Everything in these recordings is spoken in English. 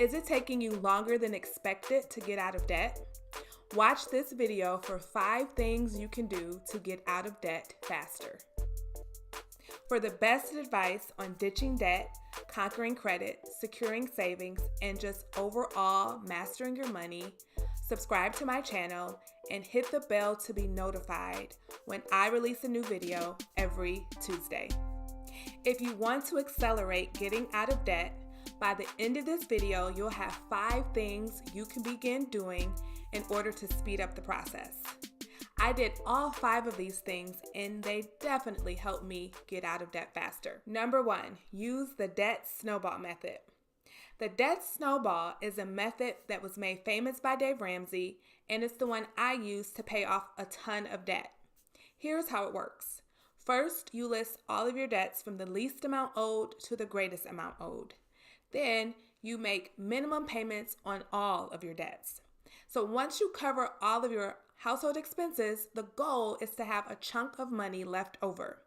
Is it taking you longer than expected to get out of debt? Watch this video for 5 things you can do to get out of debt faster. For the best advice on ditching debt, conquering credit, securing savings, and just overall mastering your money, subscribe to my channel and hit the bell to be notified when I release a new video every Tuesday. If you want to accelerate getting out of debt, by the end of this video, you'll have 5 things you can begin doing in order to speed up the process. I did all 5 of these things and they definitely helped me get out of debt faster. Number 1, use the debt snowball method. The debt snowball is a method that was made famous by Dave Ramsey, and it's the one I use to pay off a ton of debt. Here's how it works. First, you list all of your debts from the least amount owed to the greatest amount owed. Then you make minimum payments on all of your debts. So once you cover all of your household expenses, the goal is to have a chunk of money left over.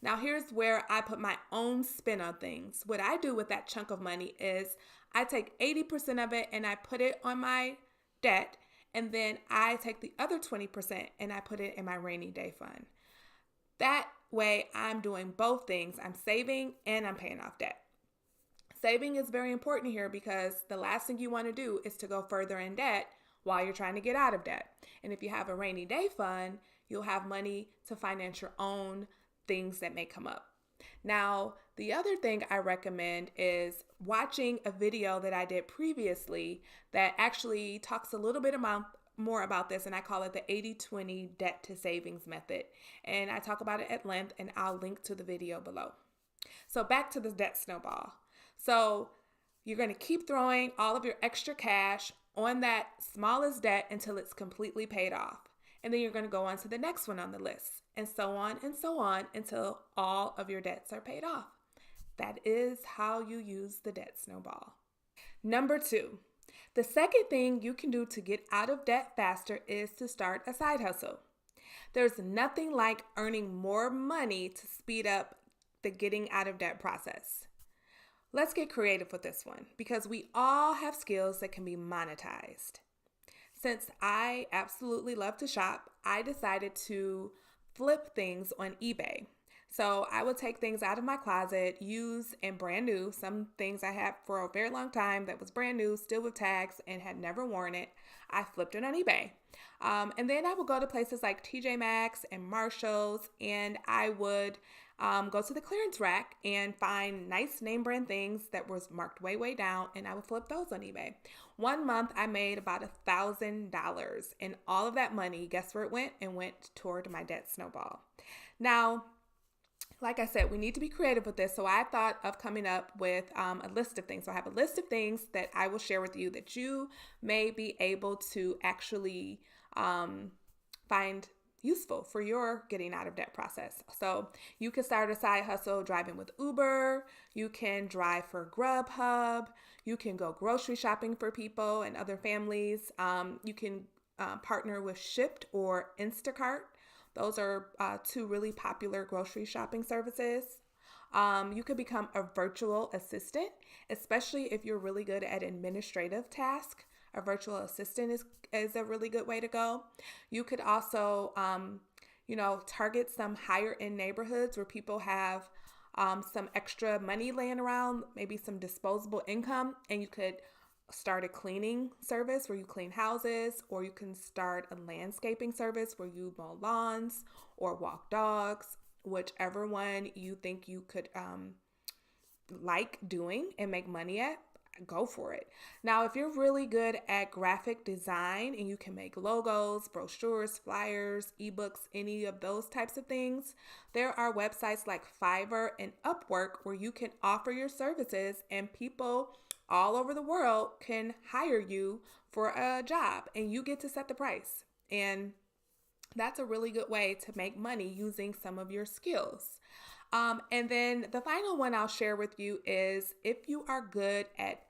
Now here's where I put my own spin on things. What I do with that chunk of money is I take 80% of it and I put it on my debt, and then I take the other 20% and I put it in my rainy day fund. That way I'm doing both things. I'm saving and I'm paying off debt. Saving is very important here because the last thing you want to do is to go further in debt while you're trying to get out of debt. And if you have a rainy day fund, you'll have money to finance your own things that may come up. Now, the other thing I recommend is watching a video that I did previously that actually talks a little bit more about this, and I call it the 80-20 debt to savings method. And I talk about it at length, and I'll link to the video below. So back to the debt snowball. So you're going to keep throwing all of your extra cash on that smallest debt until it's completely paid off. And then you're going to go on to the next one on the list, and so on until all of your debts are paid off. That is how you use the debt snowball. Number 2, the second thing you can do to get out of debt faster is to start a side hustle. There's nothing like earning more money to speed up the getting out of debt process. Let's get creative with this one because we all have skills that can be monetized. Since I absolutely love to shop, I decided to flip things on eBay. So I would take things out of my closet, used and brand new, some things I had for a very long time that was brand new, still with tags, and had never worn it. I flipped it on eBay. And then I would go to places like TJ Maxx and Marshall's, and I would go to the clearance rack and find nice name brand things that was marked way down, and I would flip those on eBay. 1 month I made about $1,000, and all of that money, guess where it went? It went toward my debt snowball. Now, like I said, we need to be creative with this, so I thought of coming up with a list of things. So I have a list of things that I will share with you that you may be able to actually find useful for your getting out of debt process. So you can start a side hustle driving with Uber, you can drive for Grubhub, you can go grocery shopping for people and other families, you can partner with Shipt or Instacart. Those are 2 really popular grocery shopping services. You could become a virtual assistant, especially if you're really good at administrative tasks. A virtual assistant is a really good way to go. You could also, target some higher end neighborhoods where people have some extra money laying around, maybe some disposable income, and you could start a cleaning service where you clean houses, or you can start a landscaping service where you mow lawns or walk dogs, whichever one you think you could like doing and make money at. Go for it. Now, if you're really good at graphic design and you can make logos, brochures, flyers, ebooks, any of those types of things, there are websites like Fiverr and Upwork where you can offer your services and people all over the world can hire you for a job and you get to set the price. And that's a really good way to make money using some of your skills. And then the final one I'll share with you is if you are good at,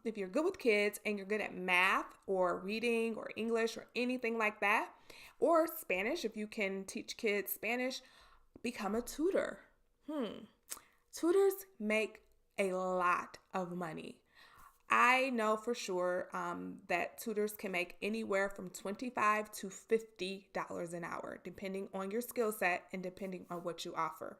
if you're good with kids and you're good at math or reading or English or anything like that, or Spanish, if you can teach kids Spanish, become a tutor. Tutors make a lot of money. I know for sure that tutors can make anywhere from $25 to $50 an hour, depending on your skill set and depending on what you offer.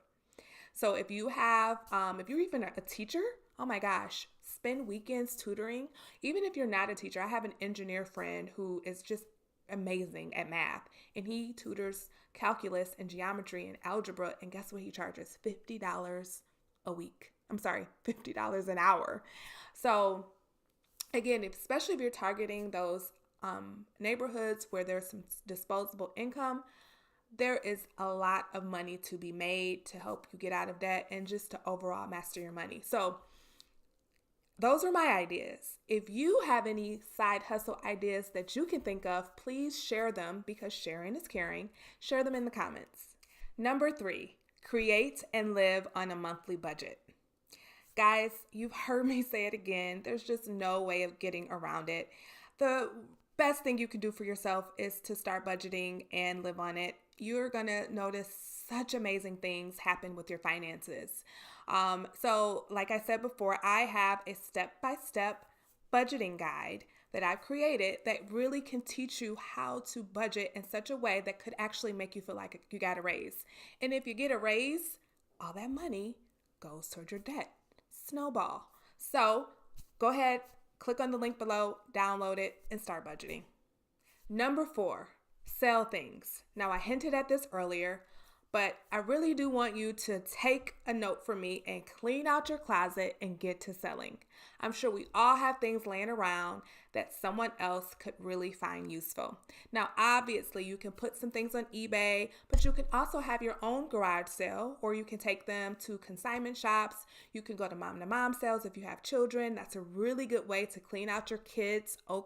So if you have, if you're even a teacher, oh my gosh, spend weekends tutoring. Even if you're not a teacher, I have an engineer friend who is just amazing at math, and he tutors calculus and geometry and algebra, and guess what he charges? $50 a week. I'm sorry, $50 an hour. So again, especially if you're targeting those neighborhoods where there's some disposable income, there is a lot of money to be made to help you get out of debt and just to overall master your money. So those are my ideas. If you have any side hustle ideas that you can think of, please share them, because sharing is caring. Share them in the comments. Number 3, create and live on a monthly budget. Guys, you've heard me say it again. There's just no way of getting around it. The best thing you can do for yourself is to start budgeting and live on it. You're going to notice such amazing things happen with your finances. So like I said before, I have a step-by-step budgeting guide that I've created that really can teach you how to budget in such a way that could actually make you feel like you got a raise. And if you get a raise, all that money goes towards your debt. Snowball. So go ahead, click on the link below, download it, and start budgeting. Number 4, sell things. Now I hinted at this earlier, but I really do want you to take a note from me and clean out your closet and get to selling. I'm sure we all have things laying around that someone else could really find useful. Now, obviously, you can put some things on eBay, but you can also have your own garage sale, or you can take them to consignment shops. You can go to mom-to-mom sales if you have children. That's a really good way to clean out your kids' old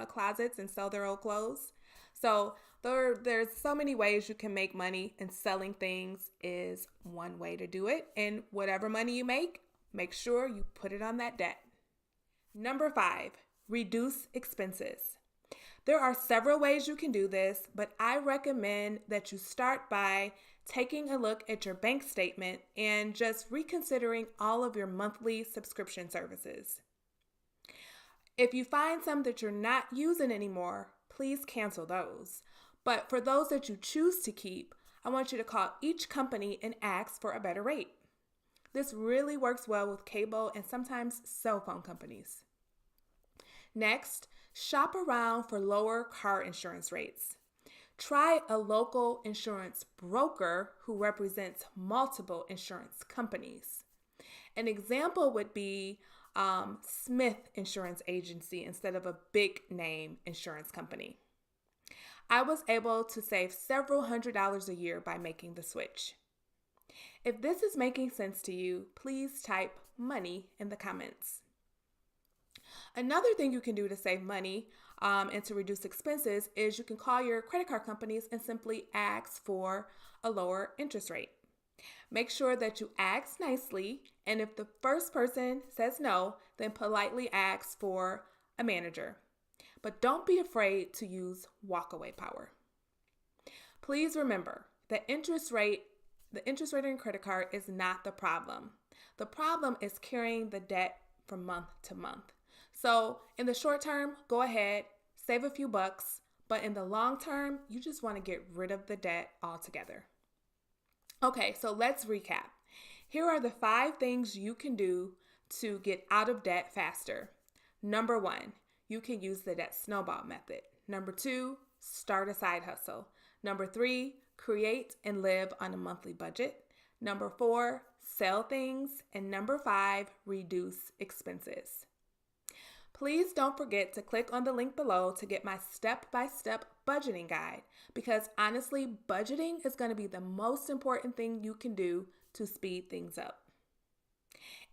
closets and sell their old clothes. So there's so many ways you can make money, and selling things is one way to do it. And whatever money you make sure you put it on that debt. Number 5, reduce expenses. There are several ways you can do this, but I recommend that you start by taking a look at your bank statement and just reconsidering all of your monthly subscription services. If you find some that you're not using anymore, please cancel those. But for those that you choose to keep, I want you to call each company and ask for a better rate. This really works well with cable and sometimes cell phone companies. Next, shop around for lower car insurance rates. Try a local insurance broker who represents multiple insurance companies. An example would be Smith Insurance Agency instead of a big name insurance company. I was able to save several $100s a year by making the switch. If this is making sense to you, please type money in the comments. Another thing you can do to save money and to reduce expenses is you can call your credit card companies and simply ask for a lower interest rate. Make sure that you ask nicely, and if the first person says no, then politely ask for a manager. But don't be afraid to use walkaway power. Please remember, the interest rate on your credit card is not the problem. The problem is carrying the debt from month to month. So in the short term, go ahead, save a few bucks, but in the long term, you just want to get rid of the debt altogether. Okay, so let's recap. Here are the 5 things you can do to get out of debt faster. Number 1, you can use the debt snowball method. Number 2, start a side hustle. Number 3, create and live on a monthly budget. Number 4, sell things. And number 5, reduce expenses. Please don't forget to click on the link below to get my step-by-step budgeting guide, because honestly, budgeting is going to be the most important thing you can do to speed things up.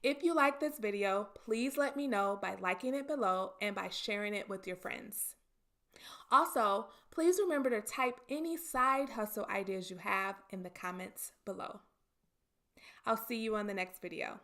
If you like this video, please let me know by liking it below and by sharing it with your friends. Also, please remember to type any side hustle ideas you have in the comments below. I'll see you on the next video.